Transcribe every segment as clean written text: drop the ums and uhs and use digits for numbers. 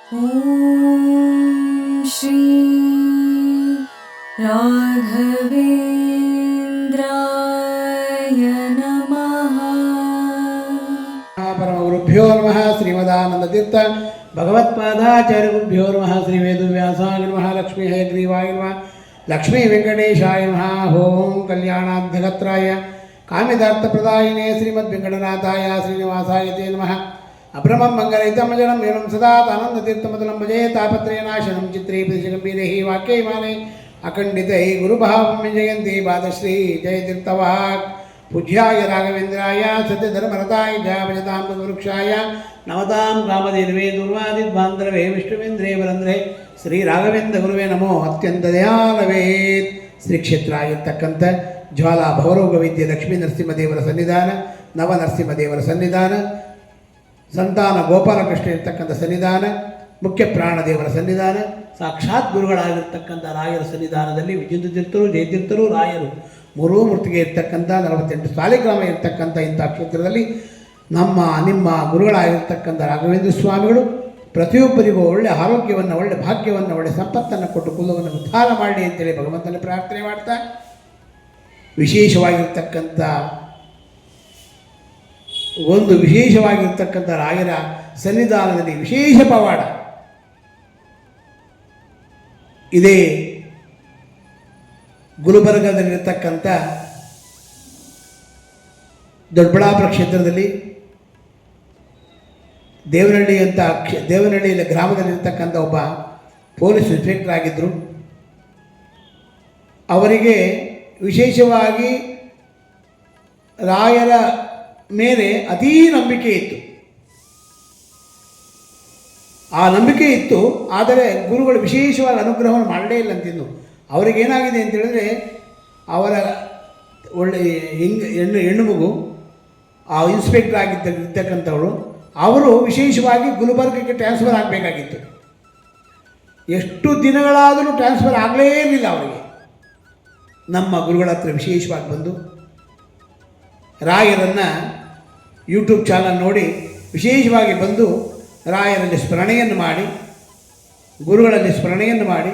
ॐ श्री राघवेन्द्राय नमः। परमगुरुभ्यो नमः। श्रीमदानन्दतीर्थ भगवत्पादाचार्यगुरुभ्यो नमः। श्री वेदव्यासाय नमः। लक्ष्मी हयग्रीवाय नमः। लक्ष्मी वेंकटेशाय नमः। ओं कल्याणाद्भगत्राय कामितार्थप्रदायिने श्रीमद्वेंकटनाथाय श्रीनिवासाय ते नमः। अभ्रमं मङ्गलयुतमजनं एवं सदा आनन्दतीर्थमतलं भजे तापत्रयनाशनं चित्रे प्रतिगम्भीरैः वाक्यैमाने अखण्डितैः गुरुभावं जयन्ति पादश्री जयतीर्थवाक् पूज्याय राघवेन्द्राय सत्यधर्मरताय भजतां वृक्षाय नवतां कामधेनवे दुर्वादिध्वान्तरवे विष्णुवेन्द्रे वरन्द्रे ಶ್ರೀ ರಾಘವೇಂದ್ರ ಗುರುವೇ ನಮೋ. ಅತ್ಯಂತ ದಯಾಳವೇ ಶ್ರೀ ಕ್ಷೇತ್ರ ಆಗಿರ್ತಕ್ಕಂಥ ಜ್ವಾಲಾ ಭವರೋಗ ವಿದ್ಯೆ ಲಕ್ಷ್ಮೀ ನರಸಿಂಹದೇವರ ಸನ್ನಿಧಾನ, ನವ ನರಸಿಂಹದೇವರ ಸನ್ನಿಧಾನ, ಸಂತಾನ ಗೋಪಾಲಕೃಷ್ಣ ಇರ್ತಕ್ಕಂಥ ಸನ್ನಿಧಾನ, ಮುಖ್ಯ ಪ್ರಾಣದೇವರ ಸನ್ನಿಧಾನ, ಸಾಕ್ಷಾತ್ ಗುರುಗಳಾಗಿರ್ತಕ್ಕಂಥ ರಾಯರ ಸನ್ನಿಧಾನದಲ್ಲಿ ವಿಜೇಂದ್ರ ತೀರ್ಥರು, ಜಯತೀರ್ಥರು, ರಾಯರು ಮೂರೂ ಮೂರ್ತಿಗೆ ಇರ್ತಕ್ಕಂಥ 48 ಸಾಲಿಗ್ರಾಮ ಇರ್ತಕ್ಕಂಥ ಇಂಥ ಕ್ಷೇತ್ರದಲ್ಲಿ ನಿಮ್ಮ ಗುರುಗಳಾಗಿರ್ತಕ್ಕಂಥ ರಾಘವೇಂದ್ರ ಸ್ವಾಮಿಗಳು ಪ್ರತಿಯೊಬ್ಬರಿಗೂ ಒಳ್ಳೆಯ ಆರೋಗ್ಯವನ್ನು, ಒಳ್ಳೆಯ ಭಾಗ್ಯವನ್ನು, ಒಳ್ಳೆಯ ಸಂಪತ್ತನ್ನು ಕೊಟ್ಟು ಕುಲವನ್ನು ಉದ್ಧಾರ ಮಾಡಲಿ ಅಂತೇಳಿ ಭಗವಂತನ ಪ್ರಾರ್ಥನೆ ಮಾಡ್ತಾ, ವಿಶೇಷವಾಗಿರ್ತಕ್ಕಂಥ ರಾಯರ ಸನ್ನಿಧಾನದಲ್ಲಿ ವಿಶೇಷ ಪವಾಡ ಇದೇ ಗುಲ್ಬರ್ಗದಲ್ಲಿರ್ತಕ್ಕಂಥ ದೊಡ್ಡಬಳ್ಳಾಪುರ ಕ್ಷೇತ್ರದಲ್ಲಿ ದೇವನಹಳ್ಳಿಯಲ್ಲಿ ಗ್ರಾಮದಲ್ಲಿರ್ತಕ್ಕಂಥ ಒಬ್ಬ ಪೊಲೀಸ್ ಇನ್ಸ್ಪೆಕ್ಟರ್ ಆಗಿದ್ದರು. ಅವರಿಗೆ ವಿಶೇಷವಾಗಿ ರಾಯರ ಮೇಲೆ ಅತೀ ನಂಬಿಕೆ ಇತ್ತು. ಆ ನಂಬಿಕೆ ಇತ್ತು, ಆದರೆ ಗುರುಗಳು ವಿಶೇಷವಾಗಿ ಅನುಗ್ರಹವನ್ನು ಮಾಡಲೇ ಇಲ್ಲ ಅಂತಿದ್ದು. ಅವರಿಗೇನಾಗಿದೆ ಅಂತ ಹೇಳಿದ್ರೆ, ಅವರ ಒಳ್ಳೆ ಹೆಣ್ಣು ಮಗು ಆ ಇನ್ಸ್ಪೆಕ್ಟರ್ ಇರ್ತಕ್ಕಂಥವಳು, ಅವರು ವಿಶೇಷವಾಗಿ ಗುಲ್ಬರ್ಗಕ್ಕೆ ಟ್ರಾನ್ಸ್ಫರ್ ಆಗಬೇಕಾಗಿತ್ತು. ಎಷ್ಟು ದಿನಗಳಾದರೂ ಟ್ರಾನ್ಸ್ಫರ್ ಆಗಲೇ ಇರಲಿಲ್ಲ ಅವರಿಗೆ. ನಮ್ಮ ಗುರುಗಳ ಹತ್ರ ವಿಶೇಷವಾಗಿ ಬಂದು ರಾಯರನ್ನು ಯೂಟ್ಯೂಬ್ ಚಾನಲ್ ನೋಡಿ ವಿಶೇಷವಾಗಿ ಬಂದು ರಾಯರಲ್ಲಿ ಸ್ಮರಣೆಯನ್ನು ಮಾಡಿ, ಗುರುಗಳಲ್ಲಿ ಸ್ಮರಣೆಯನ್ನು ಮಾಡಿ,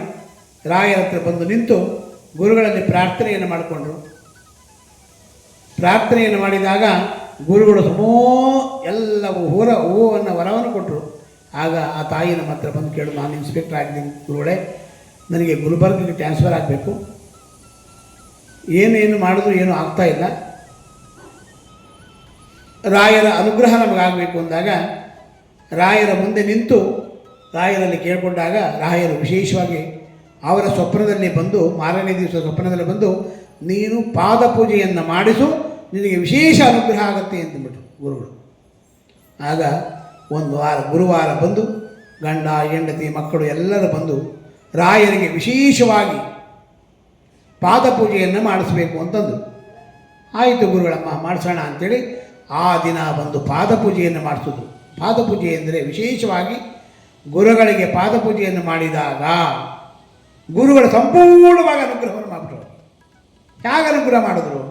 ರಾಯರ ಹತ್ರ ಬಂದು ನಿಂತು ಗುರುಗಳಲ್ಲಿ ಪ್ರಾರ್ಥನೆಯನ್ನು ಮಾಡಿಕೊಂಡ್ರು. ಪ್ರಾರ್ಥನೆಯನ್ನು ಮಾಡಿದಾಗ ಗುರುಗಳು ಎಲ್ಲವೂ ಹೂವನ್ನು ವರವನ್ನು ಕೊಟ್ಟರು. ಆಗ ಆ ತಾಯಿ ನಮ್ಮ ಹತ್ರ ಬಂದು ಕೇಳು, ನಾನು ಇನ್ಸ್ಪೆಕ್ಟರ್ ಆಗಿದ್ದೀನಿ ಗುರುಗಳೇ, ನನಗೆ ಗುಲ್ಬರ್ಗಕ್ಕೆ ಟ್ರಾನ್ಸ್ಫರ್ ಆಗಬೇಕು, ಏನೇನು ಮಾಡಿದ್ರು ಏನೂ ಆಗ್ತಾಯಿಲ್ಲ, ರಾಯರ ಅನುಗ್ರಹ ನಮಗಾಗಬೇಕು ಅಂದಾಗ ರಾಯರ ಮುಂದೆ ನಿಂತು ರಾಯರಲ್ಲಿ ಕೇಳಿಕೊಂಡಾಗ ರಾಯರು ವಿಶೇಷವಾಗಿ ಅವರ ಸ್ವಪ್ನದಲ್ಲಿ ಬಂದು, ಮಾರನೇ ದಿವಸ ಸ್ವಪ್ನದಲ್ಲಿ ಬಂದು, ನೀನು ಪಾದ ಪೂಜೆಯನ್ನು ಮಾಡಿಸು, ನಿನಗೆ ವಿಶೇಷ ಅನುಗ್ರಹ ಆಗುತ್ತೆ ಅಂತಂದ್ಬಿಟ್ಟು ಗುರುಗಳು. ಆಗ ಗುರುವಾರ ಬಂದು ಗಂಡ ಹೆಂಡತಿ ಮಕ್ಕಳು ಎಲ್ಲರೂ ಬಂದು ರಾಯರಿಗೆ ವಿಶೇಷವಾಗಿ ಪಾದ ಪೂಜೆಯನ್ನು ಮಾಡಿಸ್ಬೇಕು ಅಂತಂದು, ಆಯಿತು ಗುರುಗಳಮ್ಮ ಮಾಡಿಸೋಣ ಅಂಥೇಳಿ ಆ ದಿನ ಬಂದು ಪಾದ ಪೂಜೆಯನ್ನು ಮಾಡಿಸಿದ್ರು. ಪಾದ ಪೂಜೆ ಎಂದರೆ ವಿಶೇಷವಾಗಿ ಗುರುಗಳಿಗೆ ಪಾದ ಪೂಜೆಯನ್ನು ಮಾಡಿದಾಗ ಗುರುಗಳು ಸಂಪೂರ್ಣವಾಗಿ ಅನುಗ್ರಹವನ್ನು ಮಾಡಿಬಿಟ್ರು. ಹೇಗೆ ಅನುಗ್ರಹ ಮಾಡಿದ್ರು?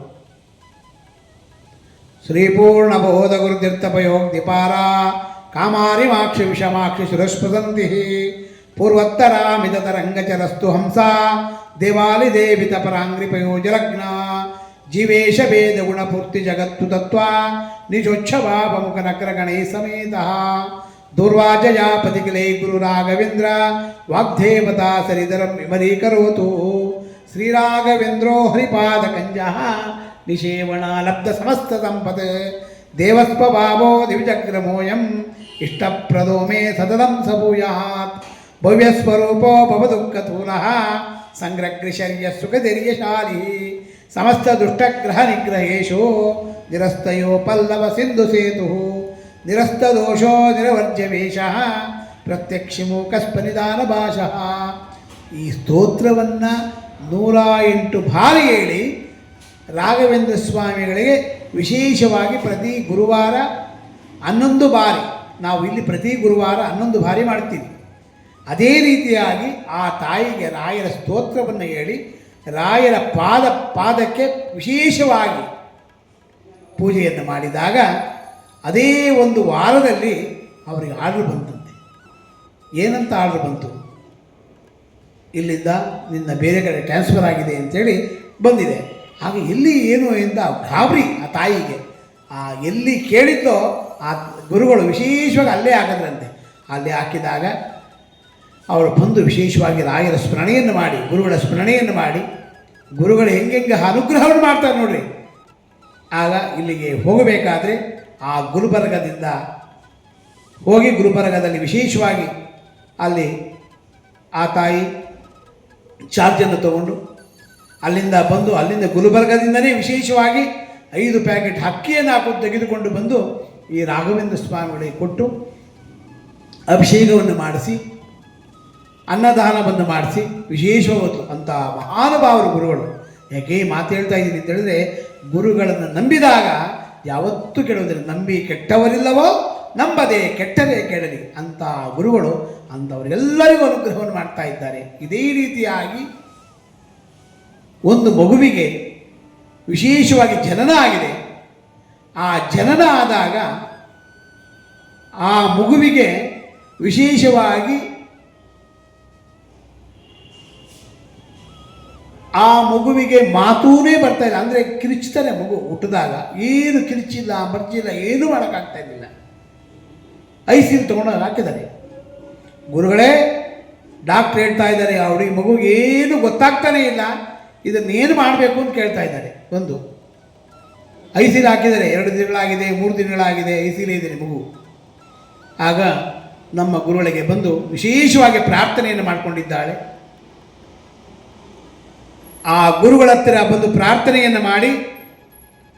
ಶ್ರೀಪೂರ್ಣ ಬೋಧ ಗುರುತೀರ್ಥಪಯೋಕ್ತಿಪಾರ ಕಾಮಾರಿ ಮಾಕ್ಷಿ ವಿಷಮಾಕ್ಷಿ ಸುರಸ್ಪದಂತಿ ಪೂರ್ವತ್ತರಾಮಿತರಂಗಚರಸ್ತು ಹಂಸ ದೇವಾಲಿ ದೇವಿತ ಪರಾಂಗ್ರಿಪಯೋಜಲಗ್ನ ಜೀವೇಶ ವೇದ ಗುಣಪೂರ್ತಿ ಜಗತ್ತು ತತ್ವ ನಿಜೋಚ್ಛವಾಪಮುಖ ನಕ್ರಗಣೈ ಸಮೇತ ದುರ್ವಾಜಯಾಪತಿ ಕಿಲೈ ಗುರು ರಾಘವೇಂದ್ರ ವಾಗ್ದೇವತಾ ಸರಿಧರಂ ವಿಮಲೀಕರೋತು ಶ್ರೀರಾಘವೇಂದ್ರೋ ಹರಿಪಾದ ಕಂಜಃ ನಿಷೇವಣ ಲಬ್ಧ ಸಮಸ್ತ ಸಂಪತ್ ದೇವಸ್ವಭಾವೋ ದಿವಿಜಗ್ರಮೋಯಂ ಇಷ್ಟಪ್ರದೋ ಮೇ ಸತತಂ ಸಭೂಯಾತ್ ಭವ್ಯಸ್ವರೂಪೋ ಭವದುಃಖತೂಲಃ ಸಂಗ್ರಗ್ರಿಶರ್ಯ ಸುಖಧೈರ್ಯಶಾಲಿ ಸಮಸ್ತ ದುಷ್ಟಗ್ರಹ ನಿಗ್ರಹೇಶು ನಿರಸ್ತಯೋ ಪಲ್ಲವ ಸಿಂಧು ಸೇತು ನಿರಸ್ತದೋಷೋ ನಿರವರ್ಜ್ಯವೇಷಃ ಪ್ರತ್ಯಕ್ಷಿಮೂಕಸ್ಪನಿದಾನ ಭಾಷಃ. ಈ ಸ್ತೋತ್ರವನ್ನು 108 ಬಾರಿ ಹೇಳಿ ರಾಘವೇಂದ್ರ ಸ್ವಾಮಿಗಳಿಗೆ ವಿಶೇಷವಾಗಿ ಪ್ರತಿ ಗುರುವಾರ 11 ಬಾರಿ, ನಾವು ಇಲ್ಲಿ ಪ್ರತಿ ಗುರುವಾರ 11 ಬಾರಿ ಮಾಡ್ತೀವಿ. ಅದೇ ರೀತಿಯಾಗಿ ಆ ತಾಯಿಗೆ ರಾಯರ ಸ್ತೋತ್ರವನ್ನು ಹೇಳಿ ರಾಯರ ಪಾದಕ್ಕೆ ವಿಶೇಷವಾಗಿ ಪೂಜೆಯನ್ನು ಮಾಡಿದಾಗ ಅದೇ ಒಂದು ವಾರದಲ್ಲಿ ಅವರಿಗೆ ಆರ್ಡರ್ ಬಂತಂತೆ. ಏನಂತ ಆರ್ಡ್ರ್ ಬಂತು, ಇಲ್ಲಿಂದ ನಿನ್ನ ಬೇರೆ ಕಡೆ ಟ್ರಾನ್ಸ್ಫರ್ ಆಗಿದೆ ಅಂಥೇಳಿ ಬಂದಿದೆ. ಆಗ ಎಲ್ಲಿ ಏನು ಅಂತ ಗಾಬರಿ ಆ ತಾಯಿಗೆ. ಎಲ್ಲಿ ಕೇಳಿದ್ದೋ ಆ ಗುರುಗಳು ವಿಶೇಷವಾಗಿ ಅಲ್ಲೇ ಹಾಕಿದ್ರಂತೆ. ಅಲ್ಲೇ ಹಾಕಿದಾಗ ಅವರು ಬಂದು ವಿಶೇಷವಾಗಿ ರಾಯರ ಸ್ಮರಣೆಯನ್ನು ಮಾಡಿ, ಗುರುಗಳ ಸ್ಮರಣೆಯನ್ನು ಮಾಡಿ, ಗುರುಗಳು ಹೆಂಗೆ ಅನುಗ್ರಹವನ್ನು ಮಾಡ್ತಾರೆ ನೋಡ್ರಿ. ಆಗ ಇಲ್ಲಿಗೆ ಹೋಗಬೇಕಾದ್ರೆ ಆ ಗುರುಬರ್ಗದಿಂದ ಹೋಗಿ ಗುರುಬರ್ಗದಲ್ಲಿ ವಿಶೇಷವಾಗಿ ಅಲ್ಲಿ ಆ ತಾಯಿ ಚಾರ್ಜನ್ನು ತಗೊಂಡು ಅಲ್ಲಿಂದ ಬಂದು ಅಲ್ಲಿಂದ ಗುಲ್ಬರ್ಗದಿಂದಲೇ ವಿಶೇಷವಾಗಿ 5 ಪ್ಯಾಕೆಟ್ ಅಕ್ಕಿಯನ್ನು ತೆಗೆದುಕೊಂಡು ಬಂದು ಈ ರಾಘವೇಂದ್ರ ಸ್ವಾಮಿಗಳಿಗೆ ಕೊಟ್ಟು ಅಭಿಷೇಕವನ್ನು ಮಾಡಿಸಿ ಅನ್ನದಾನವನ್ನು ಮಾಡಿಸಿ ವಿಶೇಷವಾದ ಅಂಥ ಮಹಾನುಭಾವರು ಗುರುಗಳು. ಯಾಕೆ ಮಾತು ಹೇಳ್ತಾ ಇದ್ದೀನಿ ಅಂತ ಹೇಳಿದ್ರೆ, ಗುರುಗಳನ್ನು ನಂಬಿದಾಗ ಯಾವತ್ತೂ ಕೆಡುವುದಿಲ್ಲ. ನಂಬಿ ಕೆಟ್ಟವರಿಲ್ಲವೋ ನಂಬದೆ ಕೆಟ್ಟದೇ ಕೆಡಲಿ ಅಂಥ ಗುರುಗಳು ಅಂಥವರಿಗೆಲ್ಲರಿಗೂ ಅನುಗ್ರಹವನ್ನು ಮಾಡ್ತಾ ಇದ್ದಾರೆ. ಇದೇ ರೀತಿಯಾಗಿ ಒಂದು ಮಗುವಿಗೆ ವಿಶೇಷವಾಗಿ ಜನನ ಆಗಿದೆ. ಆ ಜನನ ಆದಾಗ ಆ ಮಗುವಿಗೆ ವಿಶೇಷವಾಗಿ ಆ ಮಗುವಿಗೆ ಮಾತೂನೇ ಬರ್ತಾ ಇಲ್ಲ. ಅಂದರೆ ಕಿರುಚ್ತಾನೆ ಮಗು ಹುಟ್ಟಿದಾಗ, ಏನು ಕಿರುಚಿಲ್ಲ, ಬರ್ಜಿಲ್ಲ, ಏನೂ ಮಾಡೋಕ್ಕಾಗ್ತಾ ಇರಲಿಲ್ಲ. ಐಸಿಲ್ ತೊಗೊಂಡು ಹಾಕಿದ್ದಾರೆ. ಗುರುಗಳೇ ಡಾಕ್ಟ್ರ್ ಹೇಳ್ತಾ ಇದ್ದಾರೆ, ಅವಳಿಗೆ ಮಗುಗೆ ಏನು ಗೊತ್ತಾಗ್ತಾನೇ ಇಲ್ಲ, ಇದನ್ನೇನು ಮಾಡಬೇಕು ಅಂತ ಕೇಳ್ತಾ ಇದ್ದಾರೆ. ಒಂದು ಐಸಿಲ್ ಹಾಕಿದ್ದಾರೆ, 2 ದಿನಗಳಾಗಿದೆ, 3 ದಿನಗಳಾಗಿದೆ, ಐಸಿಲೇ ಇದೆ ಮಗು. ಆಗ ನಮ್ಮ ಗುರುಗಳಿಗೆ ಬಂದು ವಿಶೇಷವಾಗಿ ಪ್ರಾರ್ಥನೆಯನ್ನು ಮಾಡಿಕೊಂಡಿದ್ದಾಳೆ. ಆ ಗುರುಗಳ ಹತ್ತಿರ ಬಂದು ಪ್ರಾರ್ಥನೆಯನ್ನು ಮಾಡಿ,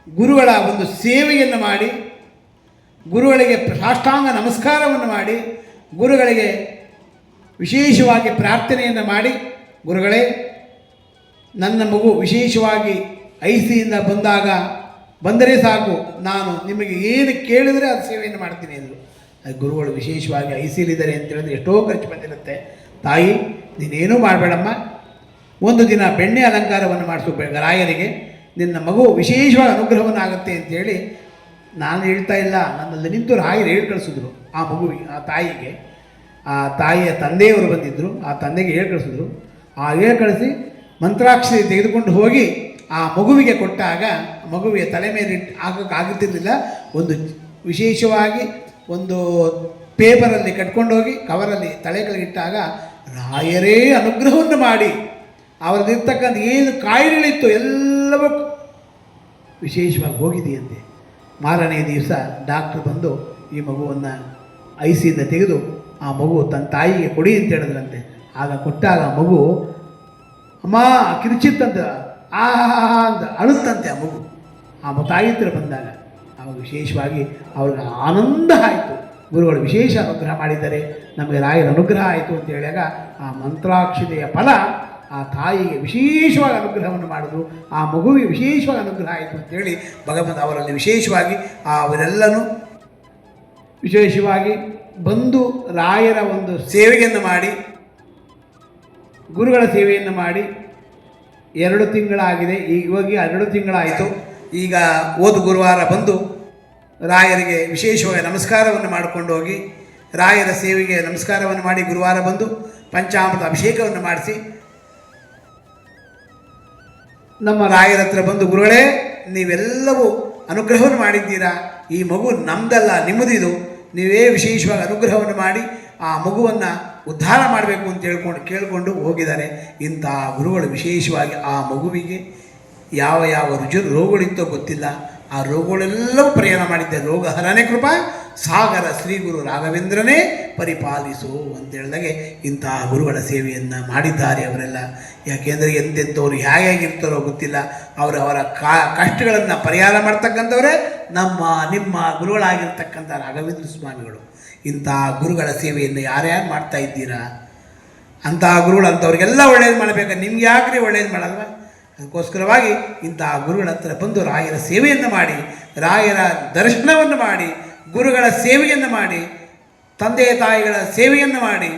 ಗುರುಗಳ ಒಂದು ಸೇವೆಯನ್ನು ಮಾಡಿ, ಗುರುಗಳಿಗೆ ಸಾಷ್ಟಾಂಗ ನಮಸ್ಕಾರವನ್ನು ಮಾಡಿ, ಗುರುಗಳಿಗೆ ವಿಶೇಷವಾಗಿ ಪ್ರಾರ್ಥನೆಯನ್ನು ಮಾಡಿ, ಗುರುಗಳೇ ನನ್ನ ಮಗು ವಿಶೇಷವಾಗಿ ಐಸಿಯಿಂದ ಬಂದರೆ ಸಾಕು, ನಾನು ನಿಮಗೆ ಏನು ಕೇಳಿದರೆ ಅದು ಸೇವೆಯನ್ನು ಮಾಡ್ತೀನಿ ಅಂದರು. ಅದು ಗುರುಗಳು ವಿಶೇಷವಾಗಿ ಐಸಿಲಿದ್ದಾರೆ ಅಂತ ಹೇಳಿದ್ರೆ ಎಷ್ಟೋ ಖರ್ಚು ಬಂದಿರುತ್ತೆ. ತಾಯಿ ನೀನೇನೂ ಮಾಡಬೇಡಮ್ಮ, ಒಂದು ದಿನ ಬೆಣ್ಣೆ ಅಲಂಕಾರವನ್ನು ಮಾಡಿಸಬೇಕು ರಾಯರಿಗೆ, ನಿನ್ನ ಮಗು ವಿಶೇಷವಾಗಿ ಅನುಗ್ರಹವನ್ನು ಆಗುತ್ತೆ ಅಂತೇಳಿ ನಾನು ಹೇಳ್ತಾ ಇಲ್ಲ, ನನ್ನಲ್ಲಿ ನಿಂತು ರಾಯರು ಹೇಳಿ ಕಳಿಸಿದ್ರು ಆ ಮಗುವಿಗೆ, ಆ ತಾಯಿಗೆ. ಆ ತಾಯಿಯ ತಂದೆಯವರು ಬಂದಿದ್ದರು, ಆ ತಂದೆಗೆ ಹೇಳಿ ಕಳಿಸಿದ್ರು. ಆ ಹೇಳಿ ಕಳಿಸಿ ಮಂತ್ರಾಕ್ಷರಿ ತೆಗೆದುಕೊಂಡು ಹೋಗಿ ಆ ಮಗುವಿಗೆ ಕೊಟ್ಟಾಗ ಮಗುವಿಗೆ ತಲೆ ಮೇಲೆ ಆಗುತ್ತಿರಲಿಲ್ಲ. ಒಂದು ವಿಶೇಷವಾಗಿ ಒಂದು ಪೇಪರಲ್ಲಿ ಕಟ್ಕೊಂಡೋಗಿ ಕವರಲ್ಲಿ ತಲೆ ಕೆಳಗಿಟ್ಟಾಗ ರಾಯರೇ ಅನುಗ್ರಹವನ್ನು ಮಾಡಿ ಅವರಲ್ಲಿರ್ತಕ್ಕಂಥ ಏನು ಕಾಯಿಲೆಗಳಿತ್ತು ಎಲ್ಲವೂ ವಿಶೇಷವಾಗಿ ಹೋಗಿದೆಯಂತೆ. ಮಾರನೇ ದಿವಸ ಡಾಕ್ಟ್ರು ಬಂದು ಈ ಮಗುವನ್ನು ಐಸಿಯಿಂದ ತೆಗೆದು ಆ ಮಗು ತನ್ನ ತಾಯಿಗೆ ಕೊಡಿ ಅಂತ ಹೇಳಿದ್ರಂತೆ. ಆಗ ಕೊಟ್ಟಾಗ ಮಗು ಅಮ್ಮ ಕಿರುಚಿತ್ತಂತ ಅಂತ ಅಳುತ್ತಂತೆ ಆ ಮಗು. ಆ ತಾಯಿ ಹತ್ರ ಬಂದಾಗ ಆವಾಗ ವಿಶೇಷವಾಗಿ ಅವ್ರಿಗೆ ಆನಂದ ಆಯಿತು. ಗುರುಗಳು ವಿಶೇಷ ಅನುಗ್ರಹ ಮಾಡಿದ್ದಾರೆ, ನಮಗೆ ರಾಯರ ಅನುಗ್ರಹ ಆಯಿತು ಅಂತ ಹೇಳಿದಾಗ ಆ ಮಂತ್ರಾಕ್ಷತೆಯ ಫಲ ಆ ತಾಯಿಗೆ ವಿಶೇಷವಾಗಿ ಅನುಗ್ರಹವನ್ನು ಮಾಡಿದ್ರು, ಆ ಮಗುವಿಗೆ ವಿಶೇಷವಾಗಿ ಅನುಗ್ರಹ ಆಯಿತು ಅಂತೇಳಿ ಭಗವಂತ ಅವರಲ್ಲಿ ವಿಶೇಷವಾಗಿ ಅವರೆಲ್ಲನೂ ವಿಶೇಷವಾಗಿ ಬಂದು ರಾಯರ ಒಂದು ಸೇವೆಯನ್ನು ಮಾಡಿ, ಗುರುಗಳ ಸೇವೆಯನ್ನು ಮಾಡಿ 2 ತಿಂಗಳಾಗಿದೆ. ಇವಾಗ 2 ತಿಂಗಳಾಯಿತು. ಈಗ ಹೋದ ಗುರುವಾರ ಬಂದು ರಾಯರಿಗೆ ವಿಶೇಷವಾಗಿ ನಮಸ್ಕಾರವನ್ನು ಮಾಡಿಕೊಂಡು ಹೋಗಿ ರಾಯರ ಸೇವೆಗೆ ನಮಸ್ಕಾರವನ್ನು ಮಾಡಿ ಗುರುವಾರ ಬಂದು ಪಂಚಾಮೃತ ಅಭಿಷೇಕವನ್ನು ಮಾಡಿಸಿ ನಮ್ಮ ರಾಯರ ಹತ್ರ ಬಂದು, ಗುರುಗಳೇ ನೀವೆಲ್ಲವೂ ಅನುಗ್ರಹವನ್ನು ಮಾಡಿದ್ದೀರಾ, ಈ ಮಗು ನಮ್ಮದಲ್ಲ ನಿಮ್ಮದಿದು, ನೀವೇ ವಿಶೇಷವಾಗಿ ಅನುಗ್ರಹವನ್ನು ಮಾಡಿ ಆ ಮಗುವನ್ನು ಉದ್ಧಾರ ಮಾಡಬೇಕು ಅಂತ ಕೇಳಿಕೊಂಡು ಹೋಗಿದ್ದಾರೆ. ಇಂಥ ಗುರುಗಳು ವಿಶೇಷವಾಗಿ ಆ ಮಗುವಿಗೆ ಯಾವ ರೋಗಗಳಿತ್ತೋ ಗೊತ್ತಿಲ್ಲ, ಆ ರೋಗಗಳೆಲ್ಲವೂ ಪರಿಹಾರ ಮಾಡಿದ್ದಾರೆ. ರೋಗ ಹರನೇ ಕೃಪಾ ಸಾಗರ ಶ್ರೀ ಗುರು ರಾಘವೇಂದ್ರನೇ ಪರಿಪಾಲಿಸು ಅಂತ ಹೇಳಿದಾಗೆ ಇಂಥ ಗುರುಗಳ ಸೇವೆಯನ್ನು ಮಾಡಿದ್ದಾರೆ ಅವರೆಲ್ಲ. ಯಾಕೆಂದರೆ ಎಂತೆಂಥವ್ರು ಹೇಗಿರ್ತಾರೋ ಗೊತ್ತಿಲ್ಲ, ಅವರ ಕಷ್ಟಗಳನ್ನು ಪರಿಹಾರ ಮಾಡ್ತಕ್ಕಂಥವರೇ ನಿಮ್ಮ ಗುರುಗಳಾಗಿರ್ತಕ್ಕಂಥ ರಾಘವೇಂದ್ರ ಸ್ವಾಮಿಗಳು. ಇಂಥ ಗುರುಗಳ ಸೇವೆಯನ್ನು ಯಾರ್ಯಾರು ಮಾಡ್ತಾ ಇದ್ದೀರಾ? ಅಂತಹ ಗುರುಗಳು ಅಂಥವ್ರಿಗೆಲ್ಲ ಒಳ್ಳೇದು ಮಾಡಬೇಕು, ನಿಮ್ಗೆ ಯಾಕ್ರಿ ಒಳ್ಳೇದು ಮಾಡಲ್ವ? ಅದಕ್ಕೋಸ್ಕರವಾಗಿ ಇಂತಹ ಗುರುಗಳ ಹತ್ರ ಬಂದು ರಾಯರ ಸೇವೆಯನ್ನು ಮಾಡಿ, ರಾಯರ ದರ್ಶನವನ್ನು ಮಾಡಿ, ಗುರುಗಳ ಸೇವೆಯನ್ನು ಮಾಡಿ, ತಂದೆ ತಾಯಿಗಳ ಸೇವೆಯನ್ನು ಮಾಡಿ,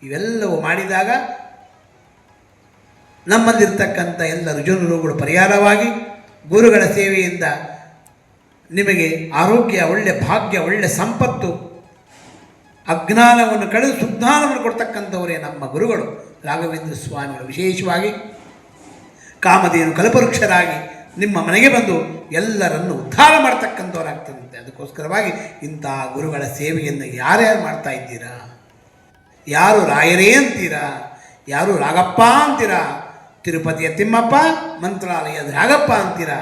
ಇವೆಲ್ಲವೂ ಮಾಡಿದಾಗ ನಮ್ಮಲ್ಲಿರ್ತಕ್ಕಂಥ ಎಲ್ಲ ರುಜುರೋಗಗಳು ಪರಿಹಾರವಾಗಿ, ಗುರುಗಳ ಸೇವೆಯಿಂದ ನಿಮಗೆ ಆರೋಗ್ಯ, ಒಳ್ಳೆಯ ಭಾಗ್ಯ, ಒಳ್ಳೆಯ ಸಂಪತ್ತು, ಅಜ್ಞಾನವನ್ನು ಕಳೆದು ಸುಜ್ಞಾನವನ್ನು ಕೊಡ್ತಕ್ಕಂಥವರೇ ನಮ್ಮ ಗುರುಗಳು ರಾಘವೇಂದ್ರ ಸ್ವಾಮಿಗಳು. ವಿಶೇಷವಾಗಿ ಕಾಮಧೇನು ಕಲ್ಪವೃಕ್ಷರಾಗಿ ನಿಮ್ಮ ಮನೆಗೆ ಬಂದು ಎಲ್ಲರನ್ನು ಉದ್ಧಾರ ಮಾಡ್ತಕ್ಕಂಥವರಾಗ್ತದಂತೆ. ಅದಕ್ಕೋಸ್ಕರವಾಗಿ ಇಂಥ ಗುರುಗಳ ಸೇವೆಯನ್ನು ಯಾರ್ಯಾರು ಮಾಡ್ತಾ ಇದ್ದೀರಾ? ಯಾರು ರಾಯರೇ ಅಂತೀರಾ? ಯಾರು ರಾಗಪ್ಪ ಅಂತೀರಾ? ತಿರುಪತಿಯ ತಿಮ್ಮಪ್ಪ, ಮಂತ್ರಾಲಯದ ರಾಗಪ್ಪ ಅಂತೀರಾ?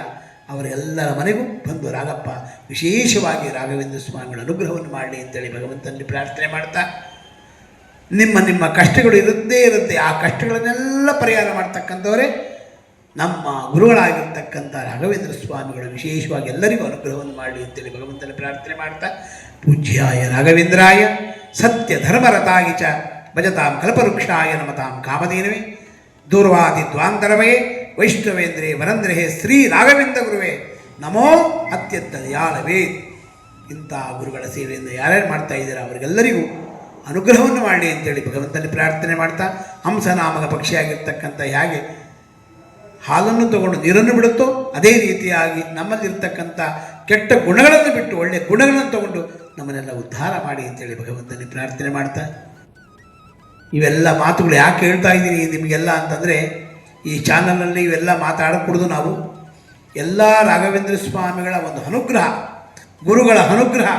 ಅವರೆಲ್ಲರ ಮನೆಗೂ ಬಂದು ರಾಗಪ್ಪ ವಿಶೇಷವಾಗಿ ರಾಘವೇಂದ್ರ ಸ್ವಾಮಿಗಳ ಅನುಗ್ರಹವನ್ನು ಮಾಡಲಿ ಅಂತೇಳಿ ಭಗವಂತನಲ್ಲಿ ಪ್ರಾರ್ಥನೆ ಮಾಡ್ತಾ, ನಿಮ್ಮ ನಿಮ್ಮ ಕಷ್ಟಗಳು ಇರುತ್ತೇ ಇರುತ್ತೆ, ಆ ಕಷ್ಟಗಳನ್ನೆಲ್ಲ ಪರಿಹಾರ ಮಾಡ್ತಕ್ಕಂಥವರೇ ನಮ್ಮ ಗುರುಗಳಾಗಿರ್ತಕ್ಕಂಥ ರಾಘವೇಂದ್ರ ಸ್ವಾಮಿಗಳು. ವಿಶೇಷವಾಗಿ ಎಲ್ಲರಿಗೂ ಅನುಗ್ರಹವನ್ನು ಮಾಡಲಿ ಅಂತೇಳಿ ಭಗವಂತನ ಪ್ರಾರ್ಥನೆ ಮಾಡ್ತಾ, ಪೂಜ್ಯಾಯ ರಾಘವೇಂದ್ರಾಯ ಸತ್ಯ ಧರ್ಮರತಾಗಿ ಚ ಭಜತಾಂ ಕಲ್ಪವೃಕ್ಷಾಯ ನಮತಾಂ ಕಾಮಧೇನವೇ ದೂರ್ವಾದಿ ದ್ವಾಂತರವೇ ವೈಷ್ಣವೇಂದ್ರೇ ವರಂದ್ರೇ ಶ್ರೀ ರಾಘವೇಂದ್ರ ಗುರುವೇ ನಮೋ ಅತ್ಯಂತ ದಯಾಳವೇ. ಇಂಥ ಗುರುಗಳ ಸೇವೆಯನ್ನು ಯಾರ್ಯಾರು ಮಾಡ್ತಾ ಇದ್ದೀರಾ ಅವರಿಗೆಲ್ಲರಿಗೂ ಅನುಗ್ರಹವನ್ನು ಮಾಡಲಿ ಅಂತೇಳಿ ಭಗವಂತನ ಪ್ರಾರ್ಥನೆ ಮಾಡ್ತಾ, ಹಂಸನಾಮಕ ಪಕ್ಷಿಯಾಗಿರ್ತಕ್ಕಂಥ ಹೇಗೆ ಹಾಲನ್ನು ತಗೊಂಡು ನೀರನ್ನು ಬಿಡುತ್ತೋ ಅದೇ ರೀತಿಯಾಗಿ ನಮ್ಮಲ್ಲಿರ್ತಕ್ಕಂಥ ಕೆಟ್ಟ ಗುಣಗಳನ್ನು ಬಿಟ್ಟು ಒಳ್ಳೆಯ ಗುಣಗಳನ್ನು ತಗೊಂಡು ನಮ್ಮನ್ನೆಲ್ಲ ಉದ್ಧಾರ ಮಾಡಿ ಅಂತೇಳಿ ಭಗವಂತನೇ ಪ್ರಾರ್ಥನೆ ಮಾಡ್ತಾ, ಇವೆಲ್ಲ ಮಾತುಗಳು ಯಾಕೆ ಹೇಳ್ತಾ ಇದ್ದೀನಿ ನಿಮಗೆಲ್ಲ ಅಂತಂದರೆ, ಈ ಚಾನಲಲ್ಲಿ ಇವೆಲ್ಲ ಮಾತಾಡಕೂಡದು. ನಾವು ಎಲ್ಲ ರಾಘವೇಂದ್ರ ಸ್ವಾಮಿಗಳ ಒಂದು ಅನುಗ್ರಹ, ಗುರುಗಳ ಅನುಗ್ರಹ,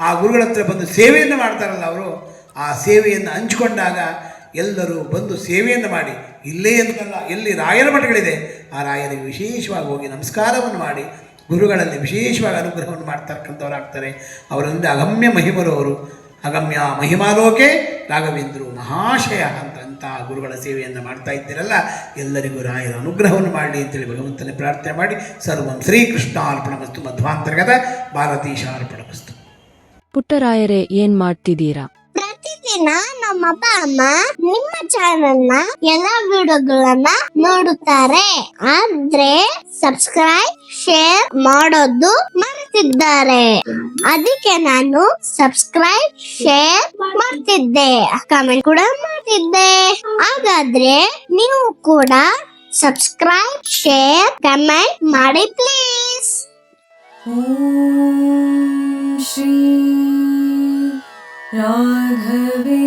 ಆ ಗುರುಗಳ ಹತ್ರ ಬಂದು ಸೇವೆಯನ್ನು ಮಾಡ್ತಾರಲ್ಲ ಅವರು, ಆ ಸೇವೆಯನ್ನು ಹಂಚಿಕೊಂಡಾಗ ಎಲ್ಲರೂ ಬಂದು ಸೇವೆಯನ್ನು ಮಾಡಿ, ಇಲ್ಲೇ ಅಂತಲ್ಲ ಎಲ್ಲಿ ರಾಯರ ಮಠಗಳಿದೆ ಆ ರಾಯರಿಗೆ ವಿಶೇಷವಾಗಿ ಹೋಗಿ ನಮಸ್ಕಾರವನ್ನು ಮಾಡಿ ಗುರುಗಳಲ್ಲಿ ವಿಶೇಷವಾಗಿ ಅನುಗ್ರಹವನ್ನು ಮಾಡ್ತಕ್ಕಂಥವ್ರಾಗ್ತಾರೆ. ಅವರಿಂದ ಅಗಮ್ಯ ಮಹಿಮರು ಅವರು. ಅಗಮ್ಯ ಮಹಿಮಾಲೋಕೆ ರಾಘವೇಂದ್ರರು ಮಹಾಶಯ ಅಂತ ಗುರುಗಳ ಸೇವೆಯನ್ನು ಮಾಡ್ತಾ ಇದ್ದೀರಲ್ಲ, ಎಲ್ಲರಿಗೂ ರಾಯರ ಅನುಗ್ರಹವನ್ನು ಮಾಡಲಿ ಅಂತೇಳಿ ಭಗವಂತನೇ ಪ್ರಾರ್ಥನೆ ಮಾಡಿ, ಸರ್ವಂ ಶ್ರೀಕೃಷ್ಣಾರ್ಪಣಮಸ್ತು. ಮಧ್ವಾಂತರ್ಗತ ಭಾರತೀಶಾರ್ಪಣಮಸ್ತು. ಪುಟ್ಟರಾಯರೇ, ಏನ್ ಮಾಡ್ತಿದ್ದೀರಾ? ಪ್ರತಿದಿನ ನಮ್ಮ ಅಪ್ಪ ಅಮ್ಮ ನಿಮ್ಮ ಚಾನೆಲ್ನ ಎಲ್ಲಾ ವಿಡಿಯೋಗಳನ್ನ ನೋಡುತ್ತಾರೆ, ಆದ್ರೆ ಸಬ್ಸ್ಕ್ರೈಬ್ ಶೇರ್ ಮಾಡೋದು ಮರೆತಿದ್ದಾರೆ. ಅದಕ್ಕೆ ನಾನು ಸಬ್ಸ್ಕ್ರೈಬ್ ಶೇರ್ ಮಾಡ್ತಿದ್ದೆ, ಕಮೆಂಟ್ ಕೂಡ ಮಾಡ್ತಿದ್ದೆ. ಹಾಗಾದ್ರೆ ನೀವು ಕೂಡ ಸಬ್ಸ್ಕ್ರೈಬ್ ಶೇರ್ ಕಮೆಂಟ್ ಮಾಡಿ ಪ್ಲೀಸ್. ॐ श्री राघवे